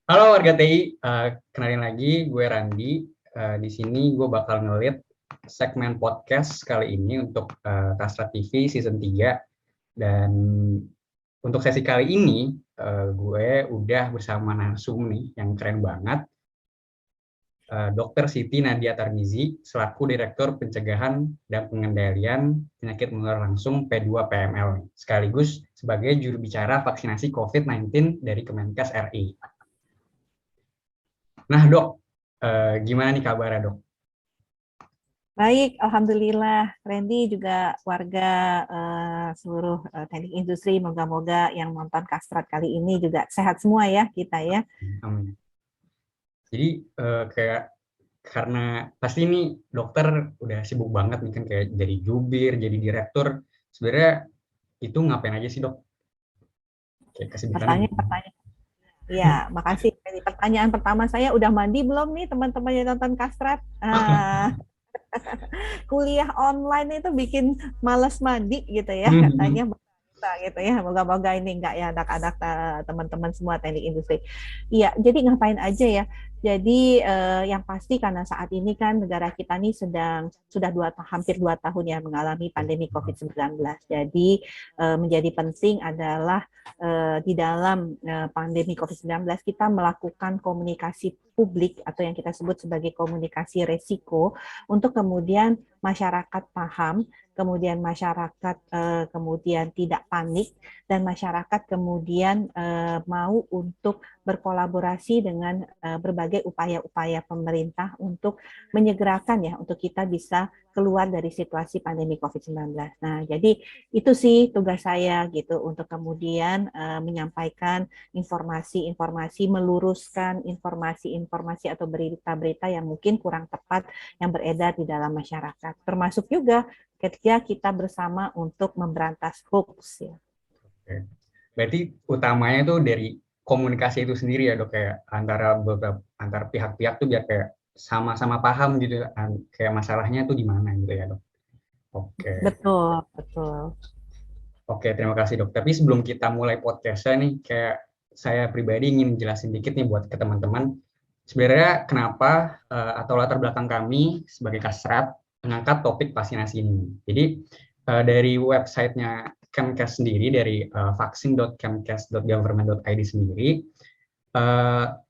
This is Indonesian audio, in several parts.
Halo warga TI, kenalin lagi gue Randi. Di sini gue bakal ngelit segmen podcast kali ini untuk Kastra TV season 3. Dan untuk sesi kali ini gue udah bersama narsum nih yang keren banget. Dr. Siti Nadia Tarmizi selaku Direktur Pencegahan dan Pengendalian Penyakit Menular Langsung P2PML, sekaligus sebagai juru bicara vaksinasi COVID-19 dari Kemenkes RI. Nah dok, gimana nih kabarnya dok? Baik, alhamdulillah. Randy juga warga seluruh teknik industri, moga-moga yang nonton Kastrat kali ini juga sehat semua ya kita ya. Amin. Jadi kayak karena pasti ini dokter udah sibuk banget nih kan, kayak jadi jubir, jadi direktur. Sebenarnya itu ngapain aja sih dok? Kayak kesibukannya Pertanyaan, gimana? ya, makasih. Jadi pertanyaan pertama saya, udah mandi belum nih teman-teman yang nonton Kastrat? Kuliah online itu bikin males mandi gitu ya katanya. Gitu ya, moga-moga ini enggak ya anak-anak teman-teman semua teknik industri. Iya, jadi ngapain aja ya? Jadi yang pasti karena saat ini kan negara kita nih sudah hampir 2 tahun ya mengalami pandemi COVID-19. Jadi menjadi penting adalah di dalam pandemi COVID-19 kita melakukan komunikasi publik atau yang kita sebut sebagai komunikasi resiko untuk kemudian masyarakat paham, kemudian masyarakat kemudian tidak panik, dan masyarakat kemudian mau untuk berkolaborasi dengan berbagai upaya-upaya pemerintah untuk menyegerakan ya, untuk kita bisa keluar dari situasi pandemi COVID-19. Nah, jadi itu sih tugas saya gitu, untuk kemudian menyampaikan informasi-informasi, meluruskan informasi-informasi atau berita-berita yang mungkin kurang tepat yang beredar di dalam masyarakat. Termasuk juga ketika kita bersama untuk memberantas hoax ya. Oke. Berarti utamanya tuh dari komunikasi itu sendiri ya dok, kayak antara pihak-pihak tuh biar kayak sama-sama paham gitu, kayak masalahnya tuh di mana gitu ya dok. Oke. Betul, betul. Oke, terima kasih dok. Tapi sebelum kita mulai podcastnya nih, kayak saya pribadi ingin jelasin dikit nih buat ke teman-teman. Sebenarnya kenapa atau latar belakang kami sebagai Kasrat mengangkat topik vaksinasi ini. Jadi dari websitenya Kemkes sendiri, dari vaksin.kemkes.government.id sendiri,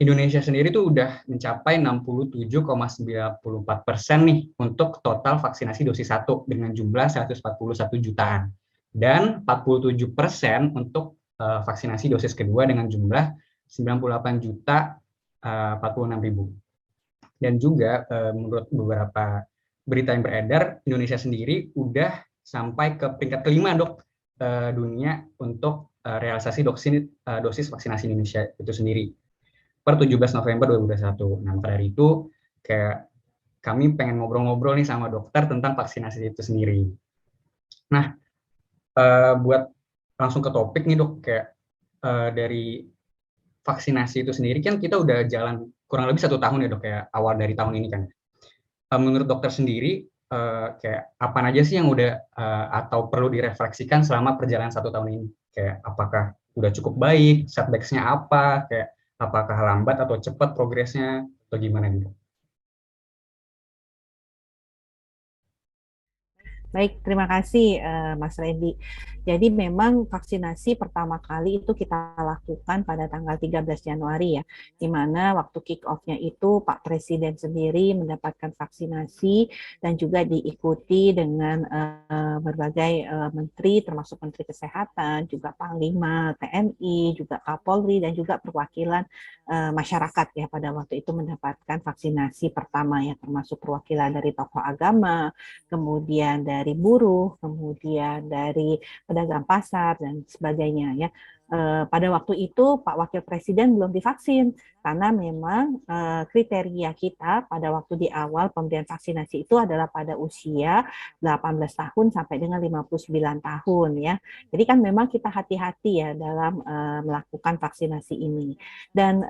Indonesia sendiri tuh udah mencapai 67,94% nih untuk total vaksinasi dosis 1 dengan jumlah 141 jutaan. Dan 47% untuk vaksinasi dosis kedua dengan jumlah 98 juta 46 ribu. Dan juga menurut beberapa berita yang beredar, Indonesia sendiri udah sampai ke peringkat kelima dok dunia untuk realisasi dosis vaksinasi Indonesia itu sendiri per 17 November 2021. Nah, pada hari itu kayak kami pengen ngobrol-ngobrol nih sama dokter tentang vaksinasi itu sendiri. Nah, buat langsung ke topik nih dok, kayak dari vaksinasi itu sendiri kan kita udah jalan kurang lebih 1 tahun ya dok, kayak awal dari tahun ini kan. Menurut dokter sendiri, kayak apa aja sih yang udah atau perlu direfleksikan selama perjalanan 1 tahun ini? Kayak apakah udah cukup baik, setback-nya apa, kayak apakah lambat atau cepat progresnya, atau gimana nih? Baik, terima kasih Mas Randy. Jadi memang vaksinasi pertama kali itu kita lakukan pada tanggal 13 Januari ya, di mana waktu kick off-nya itu Pak Presiden sendiri mendapatkan vaksinasi dan juga diikuti dengan berbagai menteri, termasuk Menteri Kesehatan, juga Panglima TNI, juga Kapolri, dan juga perwakilan masyarakat ya pada waktu itu mendapatkan vaksinasi pertama ya, termasuk perwakilan dari tokoh agama, kemudian dari buruh, kemudian dari pedagang pasar dan sebagainya ya. Pada waktu itu Pak Wakil Presiden belum divaksin karena memang kriteria kita pada waktu di awal pemberian vaksinasi itu adalah pada usia 18 tahun sampai dengan 59 tahun ya. Jadi kan memang kita hati-hati ya dalam melakukan vaksinasi ini. Dan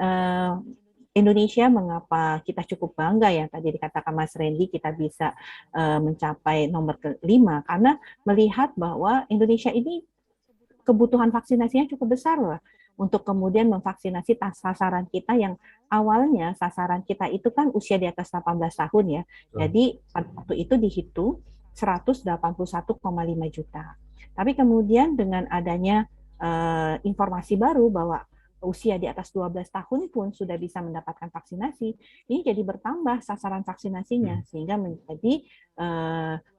Indonesia, mengapa kita cukup bangga ya, tadi dikatakan Mas Randy kita bisa mencapai nomor kelima, karena melihat bahwa Indonesia ini kebutuhan vaksinasinya cukup besar loh. untuk kemudian memvaksinasi sasaran kita yang awalnya sasaran kita itu kan usia di atas 18 tahun ya. Jadi pada waktu itu dihitung 181,5 juta. Tapi kemudian dengan adanya informasi baru bahwa usia di atas 12 tahun pun sudah bisa mendapatkan vaksinasi, ini jadi bertambah sasaran vaksinasinya sehingga menjadi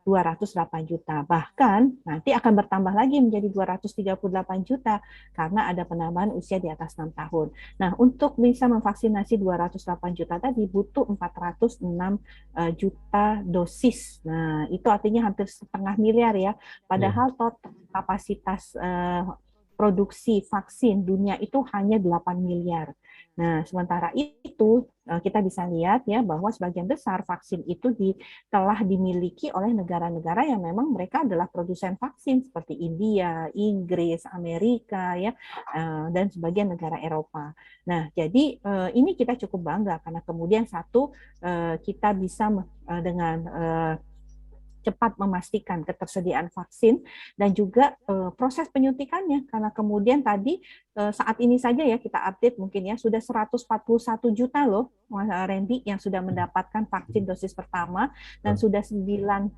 208 juta. Bahkan nanti akan bertambah lagi menjadi 238 juta karena ada penambahan usia di atas 6 tahun. Nah, untuk bisa memvaksinasi 208 juta tadi butuh 406 juta dosis. Nah, itu artinya hampir setengah miliar ya. Padahal total kapasitas produksi vaksin dunia itu hanya 8 miliar. Nah, sementara itu kita bisa lihat ya bahwa sebagian besar vaksin itu telah dimiliki oleh negara-negara yang memang mereka adalah produsen vaksin seperti India, Inggris, Amerika ya dan sebagian negara Eropa. Nah, jadi ini kita cukup bangga karena kemudian satu kita bisa dengan cepat memastikan ketersediaan vaksin dan juga proses penyuntikannya karena kemudian tadi saat ini saja ya kita update mungkin ya sudah 141 juta loh Mas Randy yang sudah mendapatkan vaksin dosis pertama dan sudah 97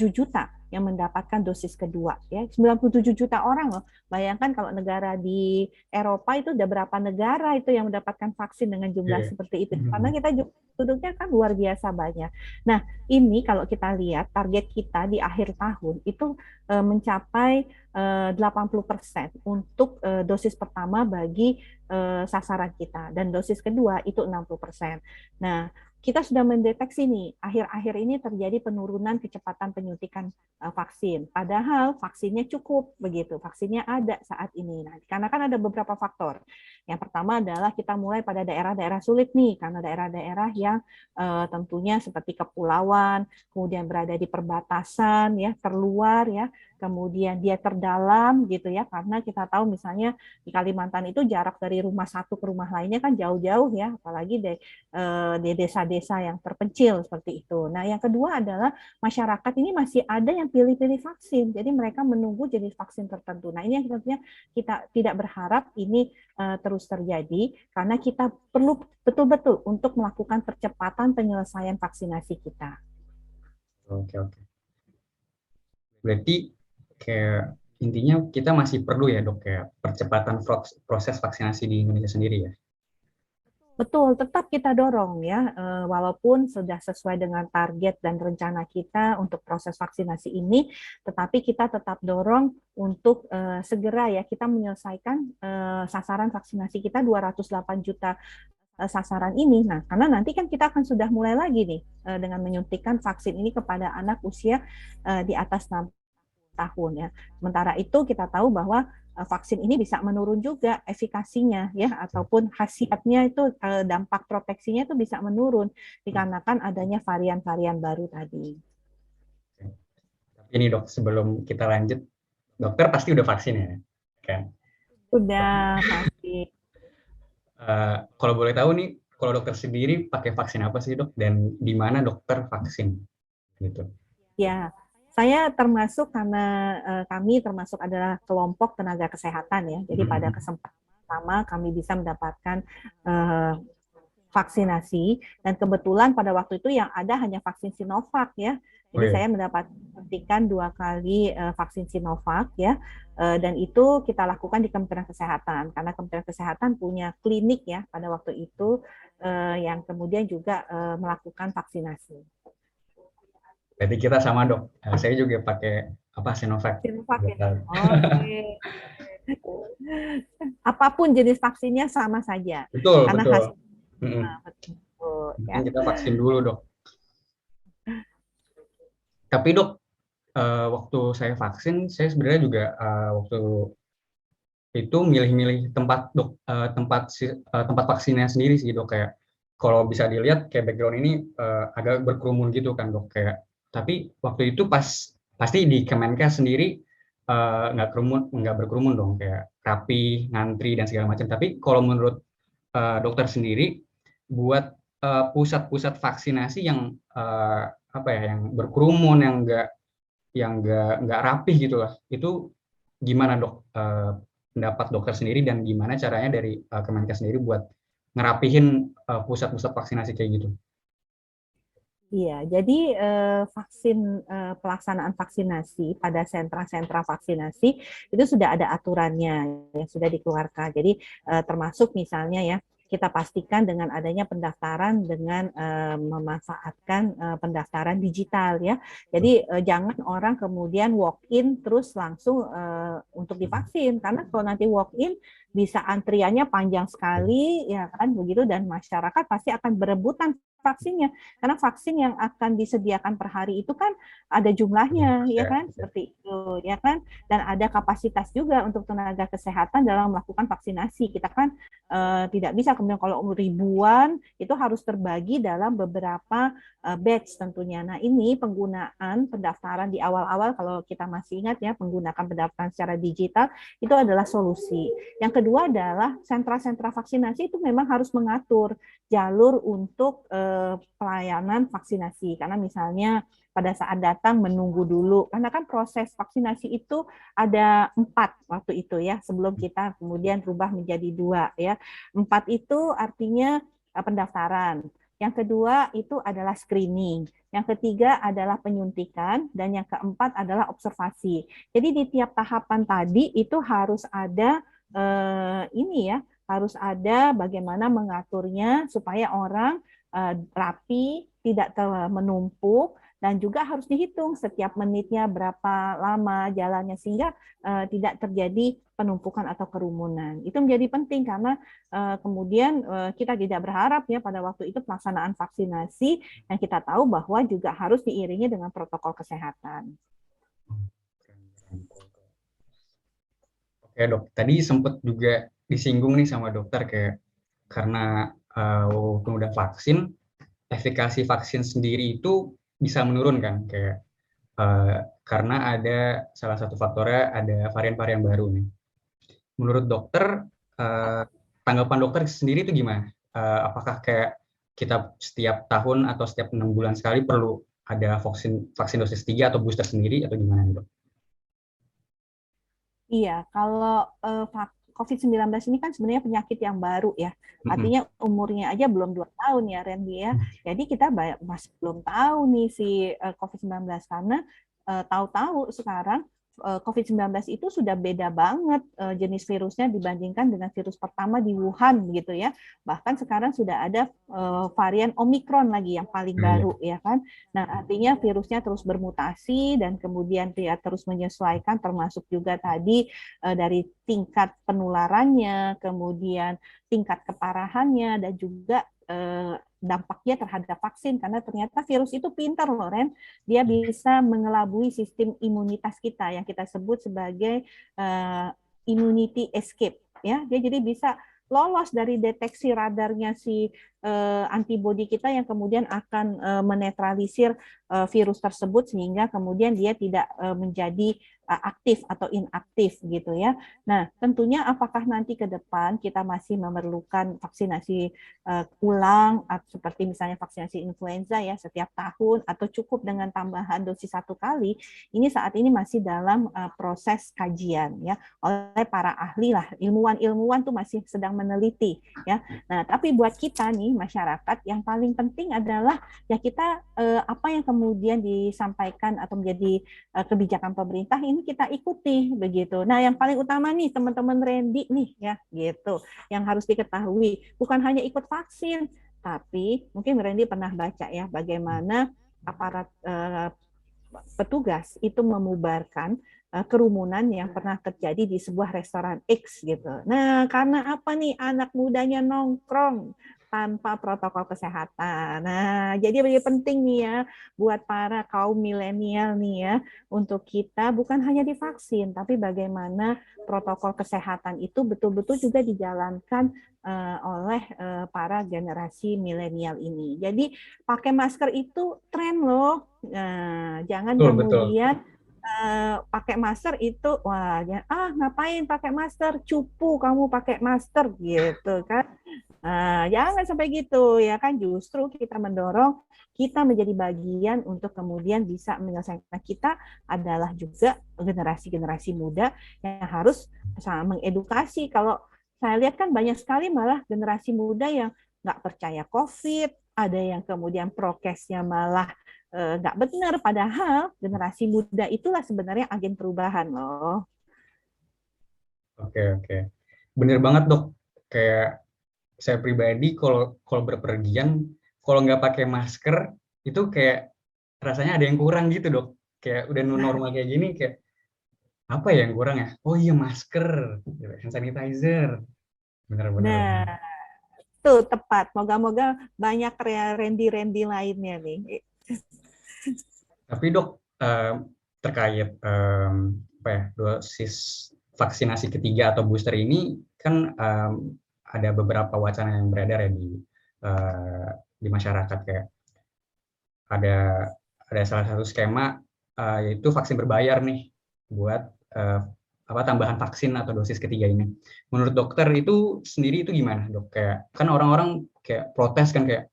juta yang mendapatkan dosis kedua ya 97 juta orang loh. Bayangkan kalau negara di Eropa itu ada berapa negara itu yang mendapatkan vaksin dengan jumlah seperti itu. Karena kita juga penduduknya kan luar biasa banyak. Nah, ini kalau kita lihat target kita di akhir tahun itu mencapai 80% untuk dosis pertama bagi sasaran kita dan dosis kedua itu 60%. Nah, kita sudah mendeteksi nih akhir-akhir ini terjadi penurunan kecepatan penyuntikan vaksin. Padahal vaksinnya cukup begitu, vaksinnya ada saat ini. Nah, karena kan ada beberapa faktor. Yang pertama adalah kita mulai pada daerah-daerah sulit nih, karena daerah-daerah yang tentunya seperti kepulauan, kemudian berada di perbatasan, ya terluar, ya kemudian dia terdalam gitu ya, karena kita tahu misalnya di Kalimantan itu jarak dari rumah satu ke rumah lainnya kan jauh-jauh ya, apalagi di desa-desa yang terpencil seperti itu. Nah, yang kedua adalah masyarakat ini masih ada yang pilih-pilih vaksin, jadi mereka menunggu jenis vaksin tertentu. Nah, ini yang tentunya kita tidak berharap ini terus terjadi, karena kita perlu betul-betul untuk melakukan percepatan penyelesaian vaksinasi kita. Oke. Berarti kayak intinya kita masih perlu ya dok kayak percepatan proses vaksinasi di Indonesia sendiri ya. Betul, tetap kita dorong ya, walaupun sudah sesuai dengan target dan rencana kita untuk proses vaksinasi ini, tetapi kita tetap dorong untuk segera ya kita menyelesaikan sasaran vaksinasi kita 208 juta sasaran ini. Nah, karena nanti kan kita akan sudah mulai lagi nih dengan menyuntikkan vaksin ini kepada anak usia di atas 6 tahun ya. Sementara itu kita tahu bahwa vaksin ini bisa menurun juga efikasinya ya ataupun khasiatnya itu dampak proteksinya itu bisa menurun dikarenakan adanya varian-varian baru tadi. Tapi ini dok, sebelum kita lanjut, dokter pasti udah vaksin ya kan? Udah pasti. Kalau boleh tahu nih, kalau dokter sendiri pakai vaksin apa sih dok dan di mana dokter vaksin gitu? Ya. Saya termasuk karena kami termasuk adalah kelompok tenaga kesehatan ya. Jadi pada kesempatan pertama kami bisa mendapatkan vaksinasi dan kebetulan pada waktu itu yang ada hanya vaksin Sinovac ya. Jadi saya mendapatkan 2 kali vaksin Sinovac ya. Dan itu kita lakukan di Kementerian Kesehatan karena Kementerian Kesehatan punya klinik ya pada waktu itu yang kemudian juga melakukan vaksinasi. Jadi kita sama dok. Saya juga pakai Sinovac. Sinovac ya. Oke. Apapun jenis vaksinnya sama saja. Betul. Karena betul. Betul. Ya. Kita vaksin dulu dok. Tapi dok, waktu saya vaksin, saya sebenarnya juga waktu itu milih-milih tempat vaksinnya sendiri sih dok. Kayak kalau bisa dilihat kayak background ini agak berkerumun gitu kan dok. Kayak tapi waktu itu pasti di Kemenkes sendiri nggak berkerumun dong, kayak rapi, ngantri dan segala macam. Tapi kalau menurut dokter sendiri, buat pusat-pusat vaksinasi yang yang berkerumun, yang nggak rapih gitu lah, itu gimana dok pendapat dokter sendiri dan gimana caranya dari Kemenkes sendiri buat ngerapihin pusat-pusat vaksinasi kayak gitu? Iya, jadi pelaksanaan vaksinasi pada sentra-sentra vaksinasi itu sudah ada aturannya yang sudah dikeluarkan. Jadi termasuk misalnya ya kita pastikan dengan adanya pendaftaran dengan memanfaatkan pendaftaran digital ya. Jadi jangan orang kemudian walk in terus langsung untuk divaksin, karena kalau nanti walk in bisa antriannya panjang sekali ya kan begitu, dan masyarakat pasti akan berebutan vaksinnya, karena vaksin yang akan disediakan per hari itu kan ada jumlahnya ya kan, seperti itu ya kan, dan ada kapasitas juga untuk tenaga kesehatan dalam melakukan vaksinasi. Kita kan tidak bisa kemudian kalau ribuan itu harus terbagi dalam beberapa batch tentunya. Nah, ini penggunaan pendaftaran di awal-awal, kalau kita masih ingat ya, menggunakan pendaftaran secara digital itu adalah solusi. Yang kedua adalah sentra-sentra vaksinasi itu memang harus mengatur jalur untuk pelayanan vaksinasi, karena misalnya pada saat datang menunggu dulu, karena kan proses vaksinasi itu ada 4 waktu itu ya, sebelum kita kemudian berubah menjadi 2 ya. 4 itu artinya pendaftaran, yang kedua itu adalah screening, yang ketiga adalah penyuntikan, dan yang keempat adalah observasi. Jadi di tiap tahapan tadi itu harus ada ini ya, harus ada bagaimana mengaturnya supaya orang rapi, tidak menumpuk, dan juga harus dihitung setiap menitnya berapa lama jalannya, sehingga tidak terjadi penumpukan atau kerumunan. Itu menjadi penting karena kemudian kita tidak berharap ya pada waktu itu pelaksanaan vaksinasi yang kita tahu bahwa juga harus diiringi dengan protokol kesehatan. Oke dok, tadi sempat juga disinggung nih sama dokter kayak karena walaupun udah vaksin, efikasi vaksin sendiri itu bisa menurun kan, kayak karena ada salah satu faktornya ada varian-varian baru nih. Menurut dokter, tanggapan dokter sendiri itu gimana? Apakah kayak kita setiap tahun atau setiap 6 bulan sekali perlu ada vaksin dosis 3 atau booster sendiri atau gimana nih dok? Iya, kalau COVID-19 ini kan sebenarnya penyakit yang baru ya. Artinya umurnya aja belum 2 tahun ya, Randy ya. Jadi kita masih belum tahu nih si COVID-19, karena tahu-tahu sekarang COVID-19 itu sudah beda banget jenis virusnya dibandingkan dengan virus pertama di Wuhan gitu ya. Bahkan sekarang sudah ada varian Omikron lagi yang paling baru ya kan. Nah, artinya virusnya terus bermutasi dan kemudian dia terus menyesuaikan, termasuk juga tadi dari tingkat penularannya, kemudian tingkat keparahannya, dan juga dampaknya terhadap vaksin, karena ternyata virus itu pintar loh Ren, dia bisa mengelabui sistem imunitas kita yang kita sebut sebagai immunity escape ya, dia jadi bisa lolos dari deteksi radarnya si antibodi kita yang kemudian akan menetralisir virus tersebut, sehingga kemudian dia tidak menjadi aktif atau inaktif gitu ya. Nah, tentunya apakah nanti ke depan kita masih memerlukan vaksinasi ulang seperti misalnya vaksinasi influenza ya setiap tahun, atau cukup dengan tambahan dosis 1 kali, ini saat ini masih dalam proses kajian ya oleh para ahli lah, ilmuwan tuh masih sedang meneliti ya. Nah, tapi buat kita nih masyarakat, yang paling penting adalah ya kita apa yang kemudian disampaikan atau menjadi kebijakan pemerintah ini kita ikuti begitu. Nah, yang paling utama nih teman-teman Randy nih ya gitu, yang harus diketahui bukan hanya ikut vaksin, tapi mungkin Randy pernah baca ya bagaimana aparat petugas itu memubarkan kerumunan yang pernah terjadi di sebuah restoran X gitu. Nah, karena apa nih, anak mudanya nongkrong tanpa protokol kesehatan. Nah, jadi lebih penting nih ya buat para kaum milenial nih ya, untuk kita bukan hanya divaksin, tapi bagaimana protokol kesehatan itu betul-betul juga dijalankan oleh para generasi milenial ini. Jadi pakai masker itu tren loh. Nah, jangan kemudian pakai masker itu wah ngapain pakai masker, cupu kamu pakai masker gitu kan. Jangan sampai gitu ya kan, justru kita mendorong kita menjadi bagian untuk kemudian bisa menyelesaikan. Kita adalah juga generasi-generasi muda yang harus mengedukasi. Kalau saya lihat kan banyak sekali malah generasi muda yang nggak percaya COVID, ada yang kemudian prokesnya malah nggak benar, padahal generasi muda itulah sebenarnya agen perubahan loh. Oke, oke. Bener banget dok. Kayak saya pribadi kalau kalau berpergian, kalau nggak pakai masker, itu kayak rasanya ada yang kurang gitu dok. Kayak udah new normal kayak gini, kayak apa ya yang kurang ya? Oh iya masker, hand sanitizer. Bener-bener. Nah, tuh tepat. Moga-moga banyak rendi-rendi lainnya nih. Tapi dok, terkait apa ya, dosis vaksinasi ketiga atau booster ini kan ada beberapa wacana yang beredar ya di masyarakat, kayak ada salah satu skema yaitu vaksin berbayar nih buat apa tambahan vaksin atau dosis ketiga ini. Menurut dokter itu sendiri itu gimana dok? Kayak kan orang-orang kayak protes kan, kayak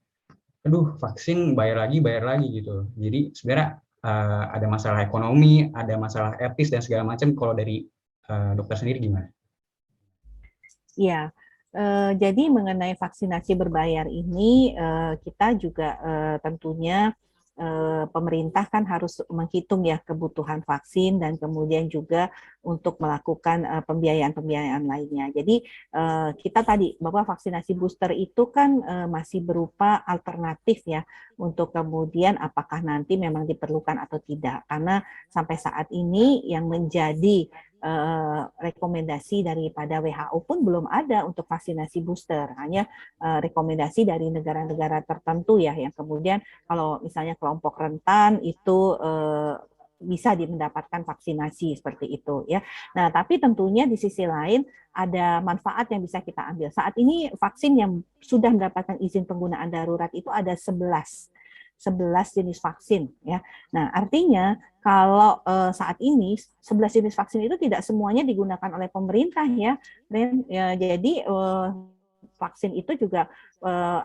aduh vaksin bayar lagi gitu. Jadi sebenarnya ada masalah ekonomi, ada masalah etis dan segala macam. Kalau dari dokter sendiri gimana? Ya, jadi mengenai vaksinasi berbayar ini kita juga tentunya pemerintah kan harus menghitung ya kebutuhan vaksin dan kemudian juga untuk melakukan pembiayaan-pembiayaan lainnya. Jadi kita tadi bahwa vaksinasi booster itu kan masih berupa alternatif ya untuk kemudian apakah nanti memang diperlukan atau tidak. Karena sampai saat ini yang menjadi rekomendasi daripada WHO pun belum ada untuk vaksinasi booster, hanya rekomendasi dari negara-negara tertentu ya, yang kemudian kalau misalnya kelompok rentan itu bisa mendapatkan vaksinasi seperti itu ya. Nah, tapi tentunya di sisi lain ada manfaat yang bisa kita ambil. Saat ini vaksin yang sudah mendapatkan izin penggunaan darurat itu ada 11 jenis vaksin ya. Nah, artinya kalau saat ini 11 jenis vaksin itu tidak semuanya digunakan oleh pemerintah ya. Jadi vaksin itu juga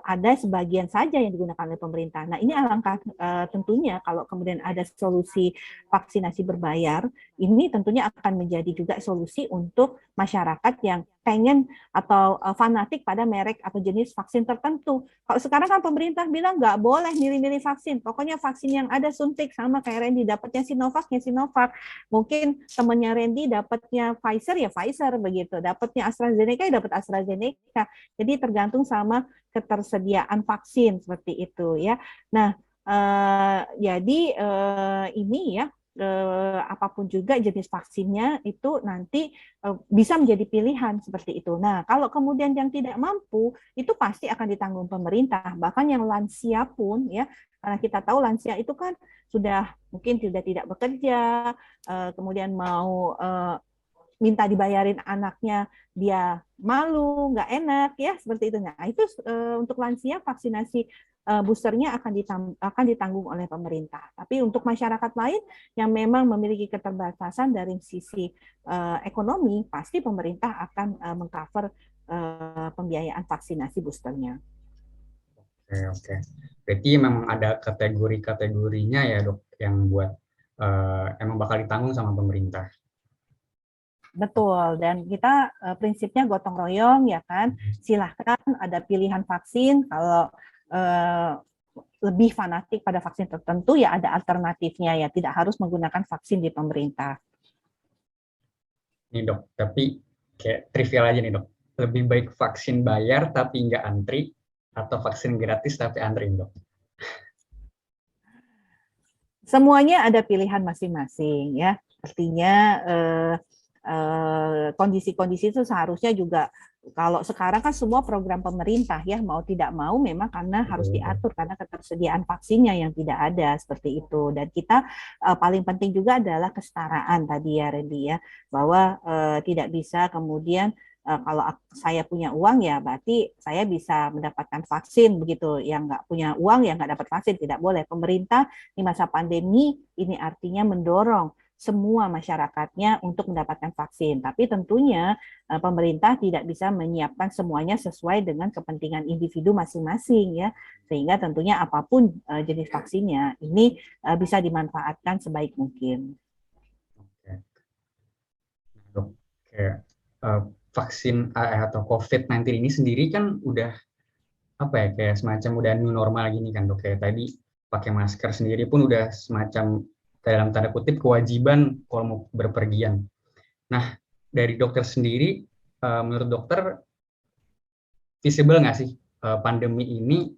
ada sebagian saja yang digunakan oleh pemerintah. Nah, ini alangkah tentunya kalau kemudian ada solusi vaksinasi berbayar, ini tentunya akan menjadi juga solusi untuk masyarakat yang pengen atau fanatik pada merek atau jenis vaksin tertentu. Kalau sekarang kan pemerintah bilang nggak boleh milih-milih vaksin, pokoknya vaksin yang ada suntik, sama kayak Randy dapatnya Sinovac ya Sinovac, mungkin temannya Randy dapatnya Pfizer ya Pfizer begitu, dapatnya AstraZeneca ya dapat AstraZeneca. Jadi tergantung sama ketersediaan vaksin seperti itu ya. Nah, jadi ini ya apapun juga jenis vaksinnya itu nanti bisa menjadi pilihan seperti itu. Nah, kalau kemudian yang tidak mampu itu pasti akan ditanggung pemerintah. Bahkan yang lansia pun ya, karena kita tahu lansia itu kan sudah mungkin sudah tidak bekerja, kemudian mau minta dibayarin anaknya, dia malu, nggak enak ya seperti itu. Nah itu untuk lansia vaksinasi boosternya akan ditanggung oleh pemerintah. Tapi untuk masyarakat lain yang memang memiliki keterbatasan dari sisi ekonomi, pasti pemerintah akan mengcover pembiayaan vaksinasi boosternya. Oke, oke. Berarti memang ada kategori-kategorinya ya dok, yang buat emang bakal ditanggung sama pemerintah. Betul, dan kita prinsipnya gotong royong ya kan, silahkan ada pilihan vaksin, kalau lebih fanatik pada vaksin tertentu ya ada alternatifnya ya, tidak harus menggunakan vaksin di pemerintah. Nih dok, tapi kayak trivial aja nih dok, lebih baik vaksin bayar tapi nggak antri, atau vaksin gratis tapi antri dok? Semuanya ada pilihan masing-masing ya, artinya kondisi-kondisi itu seharusnya juga, kalau sekarang kan semua program pemerintah ya mau tidak mau memang karena harus diatur karena ketersediaan vaksinnya yang tidak ada seperti itu. Dan kita paling penting juga adalah kesetaraan tadi ya Randy ya, bahwa tidak bisa kemudian kalau saya punya uang ya berarti saya bisa mendapatkan vaksin begitu, yang nggak punya uang ya nggak dapat vaksin, tidak boleh. Pemerintah di masa pandemi ini artinya mendorong semua masyarakatnya untuk mendapatkan vaksin. Tapi tentunya pemerintah tidak bisa menyiapkan semuanya sesuai dengan kepentingan individu masing-masing ya. Sehingga tentunya apapun jenis vaksinnya ini bisa dimanfaatkan sebaik mungkin. Oke. Dok, kayak vaksin atau COVID-19 ini sendiri kan udah apa ya, kayak semacam udah new normal gini kan dok, kayak tadi pakai masker sendiri pun udah semacam dalam tanda kutip kewajiban kalau mau berpergian. Nah, dari dokter sendiri, menurut dokter visible nggak sih pandemi ini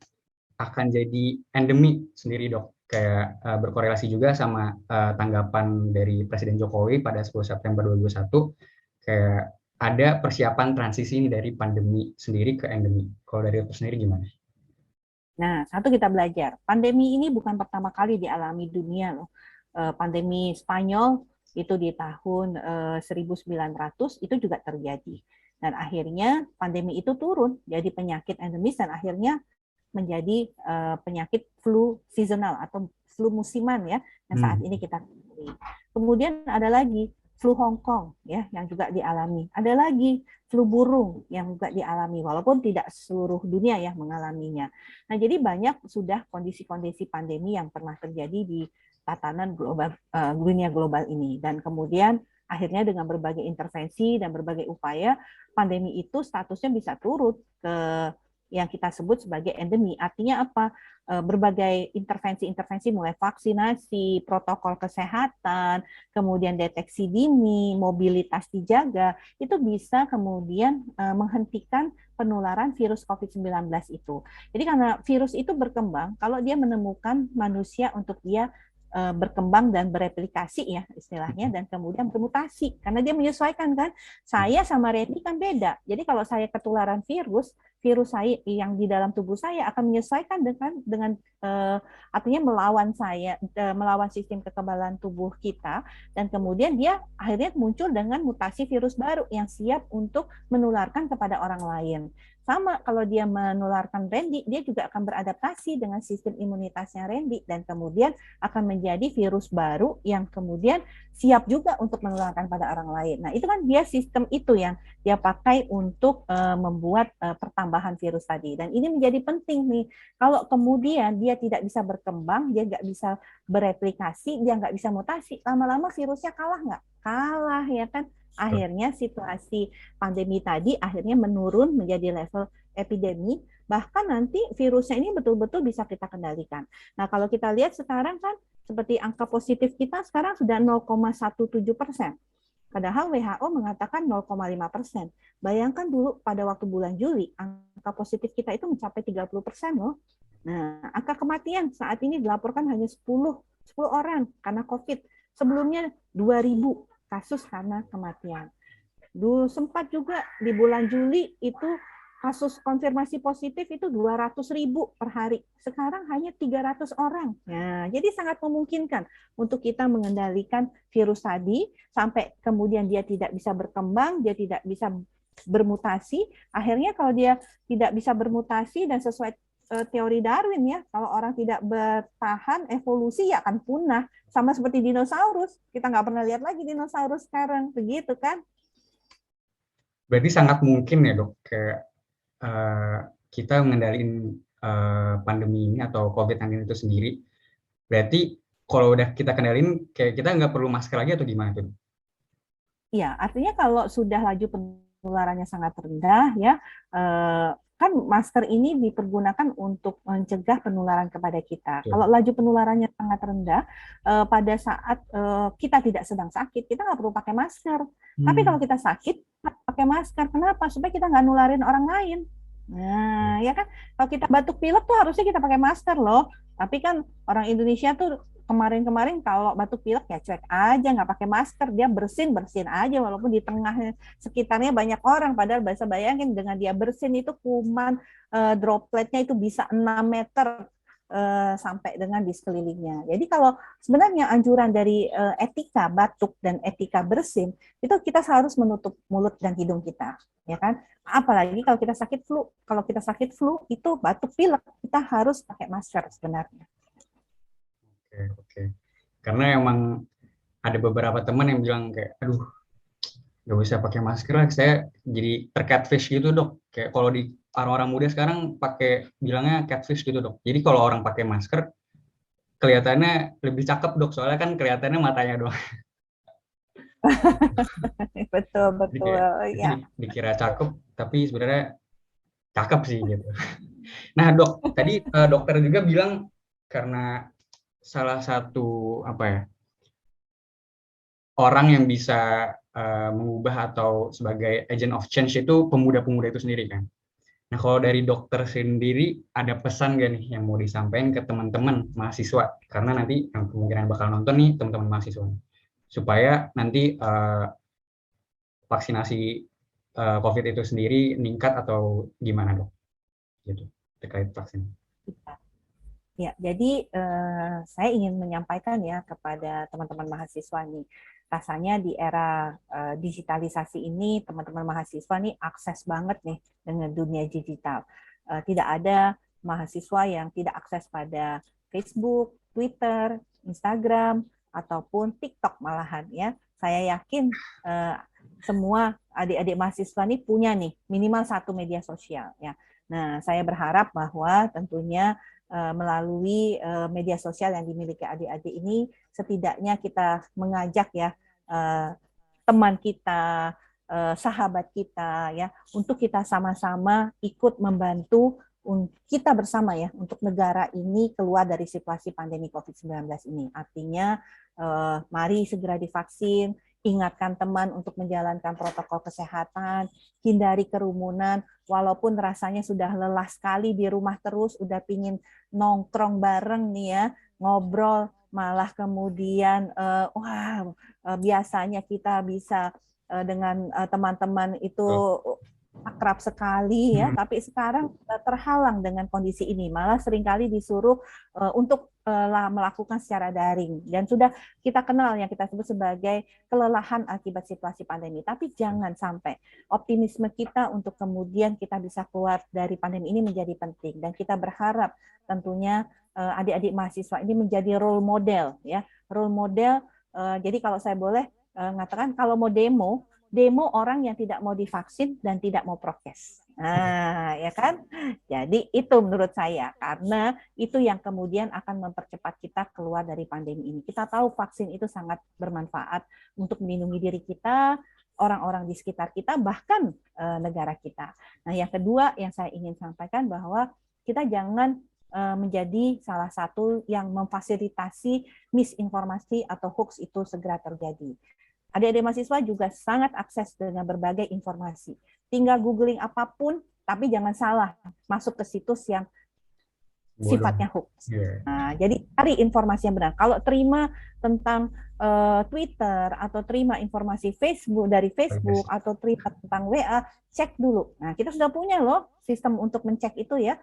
akan jadi endemi sendiri dok? Kayak berkorelasi juga sama tanggapan dari Presiden Jokowi pada 10 September 2021, kayak ada persiapan transisi ini dari pandemi sendiri ke endemi. Kalau dari dokter sendiri gimana? Nah, satu kita belajar, pandemi ini bukan pertama kali dialami dunia loh. Pandemi Spanyol itu di tahun 1900 itu juga terjadi. Dan akhirnya pandemi itu turun jadi penyakit endemis dan akhirnya menjadi penyakit flu seasonal atau flu musiman ya yang saat ini kita temui. Kemudian ada lagi flu Hong Kong ya yang juga dialami. Ada lagi flu burung yang juga dialami walaupun tidak seluruh dunia ya mengalaminya. Nah, jadi banyak sudah kondisi-kondisi pandemi yang pernah terjadi di tatanan global dunia global ini dan kemudian akhirnya dengan berbagai intervensi dan berbagai upaya pandemi itu statusnya bisa turun ke yang kita sebut sebagai endemi. Artinya apa? Berbagai intervensi-intervensi mulai vaksinasi, protokol kesehatan, kemudian deteksi dini, mobilitas dijaga, itu bisa kemudian menghentikan penularan virus COVID-19 itu. Jadi karena virus itu berkembang, kalau dia menemukan manusia untuk dia berkembang dan bereplikasi ya istilahnya dan kemudian bermutasi karena dia menyesuaikan kan. Saya sama Randy kan beda. Jadi kalau saya ketularan virus saya yang di dalam tubuh saya akan menyesuaikan dengan artinya melawan melawan sistem kekebalan tubuh kita dan kemudian dia akhirnya muncul dengan mutasi virus baru yang siap untuk menularkan kepada orang lain. Sama kalau dia menularkan Randy, dia juga akan beradaptasi dengan sistem imunitasnya Randy dan kemudian akan menjadi virus baru yang kemudian siap juga untuk menularkan pada orang lain. Nah, itu kan dia sistem itu yang dia pakai untuk membuat pertambahan virus tadi. Dan ini menjadi penting nih. Kalau kemudian dia tidak bisa berkembang, dia nggak bisa bereplikasi, dia nggak bisa mutasi, lama-lama virusnya kalah nggak? Kalah ya kan? Akhirnya situasi pandemi tadi akhirnya menurun menjadi level epidemi, bahkan nanti virusnya ini betul-betul bisa kita kendalikan. Nah, kalau kita lihat sekarang kan seperti angka positif kita sekarang sudah 0,17%. Padahal WHO mengatakan 0,5%. Bayangkan dulu pada waktu bulan Juli, angka positif kita itu mencapai 30% loh. Nah, angka kematian saat ini dilaporkan hanya 10 orang karena COVID. Sebelumnya 2.000 kasus karena kematian. Dulu sempat juga di bulan Juli itu kasus konfirmasi positif itu 200.000 per hari. Sekarang hanya 300 orang. Nah, jadi sangat memungkinkan untuk kita mengendalikan virus tadi sampai kemudian dia tidak bisa berkembang, dia tidak bisa bermutasi. Akhirnya kalau dia tidak bisa bermutasi dan sesuai teori Darwin ya, kalau orang tidak bertahan evolusi ya akan punah, sama seperti dinosaurus. Kita nggak pernah lihat lagi dinosaurus sekarang, begitu kan? Berarti sangat mungkin ya dok, kayak kita mengendalikan pandemi ini atau COVID-19 itu sendiri. Berarti kalau udah kita kendalin, kayak kita nggak perlu masker lagi atau gimana tuh? Iya, artinya kalau sudah laju penularannya sangat rendah ya, kan masker ini dipergunakan untuk mencegah penularan kepada kita. Betul. Kalau laju penularannya sangat rendah, pada saat kita tidak sedang sakit, kita nggak perlu pakai masker. Tapi kalau kita sakit, pakai masker. Kenapa? Supaya kita nggak nularin orang lain. Nah, ya kan, kalau kita batuk pilek tuh harusnya kita pakai masker loh. Tapi kan orang Indonesia tuh kemarin-kemarin kalau batuk pilek ya cuek aja, nggak pakai masker, dia bersin aja walaupun di tengah sekitarnya banyak orang, padahal bisa bayangin dengan dia bersin itu kuman dropletnya itu bisa 6 meter sampai dengan di sekelilingnya. Jadi kalau sebenarnya anjuran dari etika batuk dan etika bersin itu kita harus menutup mulut dan hidung kita, ya kan? Apalagi kalau kita sakit flu. Kalau kita sakit flu itu batuk pilek, kita harus pakai masker sebenarnya. Oke. Karena emang ada beberapa teman yang bilang kayak, aduh, nggak bisa pakai masker lah, saya jadi tercatfish gitu dok. Kayak kalau di orang-orang muda sekarang pakai bilangnya catfish gitu dok. Jadi kalau orang pakai masker kelihatannya lebih cakep dok, soalnya kan kelihatannya matanya doang. Betul, Jadi betul. kayak Ya. dikira cakep, tapi sebenarnya cakep sih gitu. Nah dok, tadi dokter juga bilang karena salah satu apa ya, orang yang bisa mengubah atau sebagai agent of change itu pemuda-pemuda itu sendiri kan. Nah kalau dari dokter sendiri ada pesan gak nih yang mau disampaikan ke teman-teman mahasiswa, karena nanti yang kemungkinan bakal nonton nih teman-teman mahasiswa, supaya nanti vaksinasi COVID itu sendiri meningkat atau gimana dok? Gitu terkait vaksin. Ya, jadi saya ingin menyampaikan ya kepada teman-teman mahasiswa nih, rasanya di era digitalisasi ini teman-teman mahasiswa nih akses banget nih dengan dunia digital. Tidak ada mahasiswa yang tidak akses pada Facebook, Twitter, Instagram, ataupun TikTok malahan ya. Saya yakin semua adik-adik mahasiswa nih punya nih minimal satu media sosial ya. Nah, saya berharap bahwa tentunya melalui media sosial yang dimiliki adik-adik ini, setidaknya kita mengajak ya teman kita, sahabat kita ya, untuk kita sama-sama ikut membantu kita bersama ya untuk negara ini keluar dari situasi pandemi COVID-19 ini. Artinya mari segera divaksin, ingatkan teman untuk menjalankan protokol kesehatan, hindari kerumunan, walaupun rasanya sudah lelah sekali di rumah terus, udah pingin nongkrong bareng nih ya, ngobrol, malah kemudian biasanya kita bisa dengan teman-teman itu akrab sekali ya, tapi sekarang terhalang dengan kondisi ini, malah seringkali disuruh untuk melakukan secara daring, dan sudah kita kenal yang kita sebut sebagai kelelahan akibat situasi pandemi. Tapi jangan sampai optimisme kita untuk kemudian kita bisa keluar dari pandemi ini menjadi penting, dan kita berharap tentunya adik-adik mahasiswa ini menjadi role model ya, role model. Jadi kalau saya boleh mengatakan, kalau mau demo orang yang tidak mau divaksin dan tidak mau prokes. Nah, ya kan? Jadi itu menurut saya, karena itu yang kemudian akan mempercepat kita keluar dari pandemi ini. Kita tahu vaksin itu sangat bermanfaat untuk melindungi diri kita, orang-orang di sekitar kita, bahkan negara kita. Nah, yang kedua yang saya ingin sampaikan bahwa kita jangan menjadi salah satu yang memfasilitasi misinformasi atau hoax itu segera terjadi. Adik-adik mahasiswa juga sangat akses dengan berbagai informasi. Tinggal googling apapun, tapi jangan salah masuk ke situs yang sifatnya hoax. Nah, jadi cari informasi yang benar. Kalau terima tentang Twitter atau terima informasi dari Facebook atau terima tentang WA, cek dulu. Nah, kita sudah punya loh sistem untuk mencek itu ya.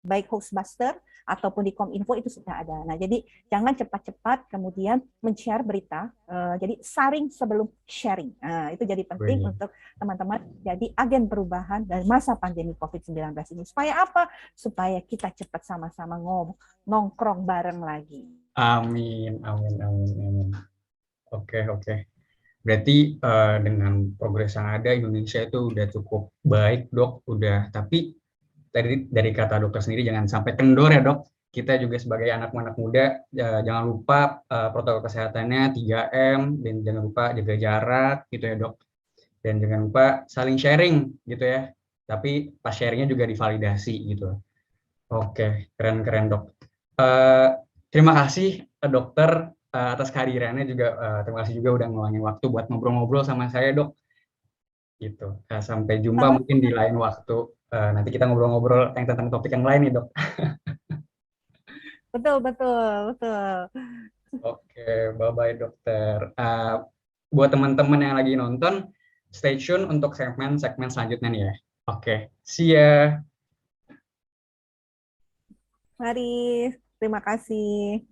Baik Hoaxbuster ataupun di Kominfo itu sudah ada. Nah, jadi jangan cepat-cepat kemudian men-share berita. Jadi saring sebelum sharing. Nah, itu jadi penting untuk teman-teman jadi agen perubahan dari masa pandemi COVID-19 ini. Supaya apa? Supaya kita cepat sama-sama nongkrong bareng lagi. Amin, amin, amin, amin. Oke, oke. Berarti dengan progres yang ada, Indonesia itu udah cukup baik, dok. Udah, tapi dari kata dokter sendiri jangan sampai kendor ya dok. Kita juga sebagai anak-anak muda jangan lupa protokol kesehatannya 3M, dan jangan lupa jaga jarak gitu ya dok. Dan jangan lupa saling sharing gitu ya. Tapi pas sharingnya juga divalidasi gitu. Oke, keren-keren dok. Terima kasih dokter atas kehadirannya juga. Terima kasih juga udah ngeluangin waktu buat ngobrol-ngobrol sama saya dok. Gitu. Sampai jumpa mungkin di lain waktu. Nanti kita ngobrol-ngobrol yang tentang topik yang lain nih dok. Betul, betul, betul. Oke, bye-bye dokter. Buat teman-teman yang lagi nonton, stay tune untuk segmen-segmen selanjutnya nih ya. Oke, see ya. Mari, terima kasih.